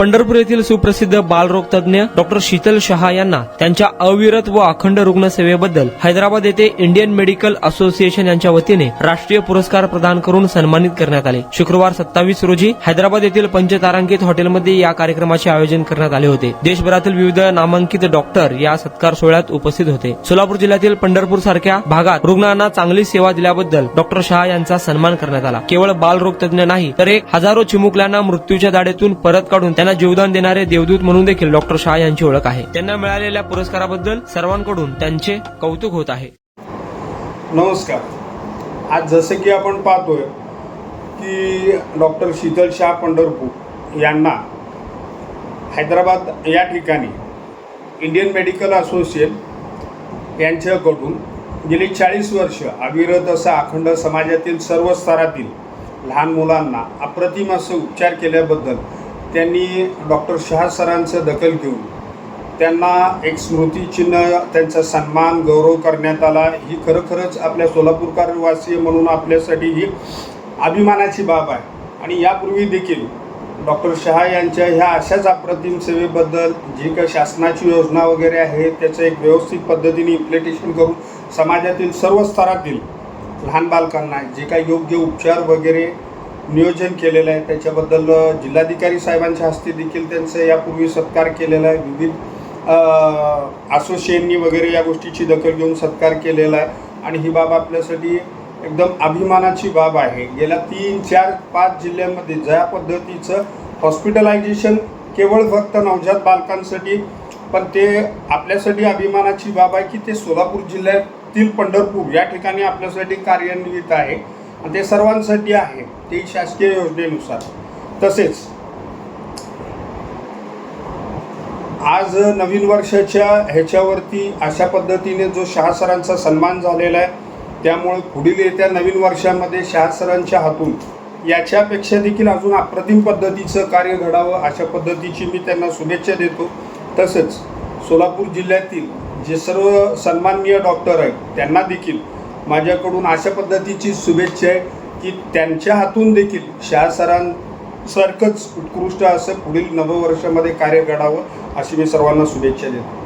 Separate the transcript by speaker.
Speaker 1: पंढरपूर येथील सुप्रसिद्ध बालरोग तज्ञ डॉक्टर शीतल शहा यांना त्यांच्या अविरत व अखंड रुग्णसेवेबद्दल हैदराबाद येथे इंडियन मेडिकल असोसिएशन यांच्या वतीने राष्ट्रीय पुरस्कार प्रदान करून सन्मानित करण्यात आले। शुक्रवार 27 रोजी हैदराबाद येथील पंचतारांकित हॉटेलमध्ये या कार्यक्रमाचे आयोजन करण्यात आले होते। देशभरातील विविध नामांकित डॉक्टर या सत्कार सोहळ्यात उपस्थित होते। सोलापूर जिल्ह्यातील पंढरपूर सारख्या भागात रुग्णांना चांगली सेवा दिल्याबद्दल डॉक्टर शहा यांचा सन्मान करण्यात आला। केवळ बालरोग तज्ञ नाही तर हजारो चिमुकल्यांना मृत्यूच्या दाढेतून परत काढून त्यांना जीवदान देणारे देवदूत म्हणून देखील डॉक्टर शहा यांची ओळख आहे। त्यांना मिळालेल्या पुरस्काराबद्दल सर्वांकडून त्यांचे कौतुक होत आहे।
Speaker 2: नमस्कार। आज जसे की आपण पाहतोय की डॉक्टर शीतल शहा पंढरपूर यांना हैदराबाद या ठिकाणी इंडियन मेडिकल असोसिएशन यांच्याकडून गेली 40 वर्ष अविरत असा अखंड समाजातील सर्व स्तरातील लहान मुलांना अप्रतिम असे उपचार केल्याबद्दल त्यांनी डॉक्टर शहा सरांचं दखल घेऊन त्यांना एक स्मृतिचिन्ह त्यांचा सन्मान गौरव करण्यात आला। ही खरोखरच आपल्या सोलापूरकर वासीय म्हणून आपल्यासाठी ही अभिमानाची बाब आहे। आणि यापूर्वी देखील डॉक्टर शहा यांच्या ह्या अशाच अप्रतिम सेवेबद्दल जी काही शासनाची योजना वगैरे आहे त्याचं एक व्यवस्थित पद्धतीने इम्प्लिमेंटेशन करून समाजातील सर्व स्तरातील लहान बालकांना जे काही योग्य उपचार वगैरे नियोजन केलेलं आहे त्याच्याबद्दल जिल्हाधिकारी साहेबांच्या हस्ते देखील त्यांचं यापूर्वी सत्कार केलेला आहे। विविध असोसिएशननी वगैरे या गोष्टीची दखल घेऊन सत्कार केलेला आहे आणि ही बाब आपल्यासाठी एकदम अभिमानाची बाब आहे। गेल्या 3, 4, 5 जिल्ह्यांमध्ये ज्या पद्धतीचं हॉस्पिटलायझेशन केवळ फक्त नवजात बालकांसाठी पण ते आपल्यासाठी अभिमानाची बाब आहे की ते सोलापूर जिल्ह्यातील पंढरपूर या ठिकाणी आपल्यासाठी कार्यान्वित आहे आणि ते सर्वांसाठी आहे ते शासकीय योजनेनुसार। तसेच आज नवीन वर्षाच्या ह्याच्यावरती अशा पद्धतीने जो शहा सरांचा सन्मान झालेला आहे त्यामुळे पुढील येत्या नवीन वर्षामध्ये शहा सरांच्या हातून याच्यापेक्षा देखील अजून अप्रतिम पद्धतीचं कार्य घडावं अशा पद्धतीची मी त्यांना शुभेच्छा देतो। तसंच सोलापूर जिल्ह्यातील जे सर्व सन्माननीय डॉक्टर आहेत त्यांना देखील माझ्याकडून अशा पद्धतीची शुभेच्छा आहे की त्यांच्या हातून देखील शहा सरांसारखंच उत्कृष्ट असं पुढील नववर्षामध्ये कार्य घडावं अशी मी सर्वांना शुभेच्छा देतो।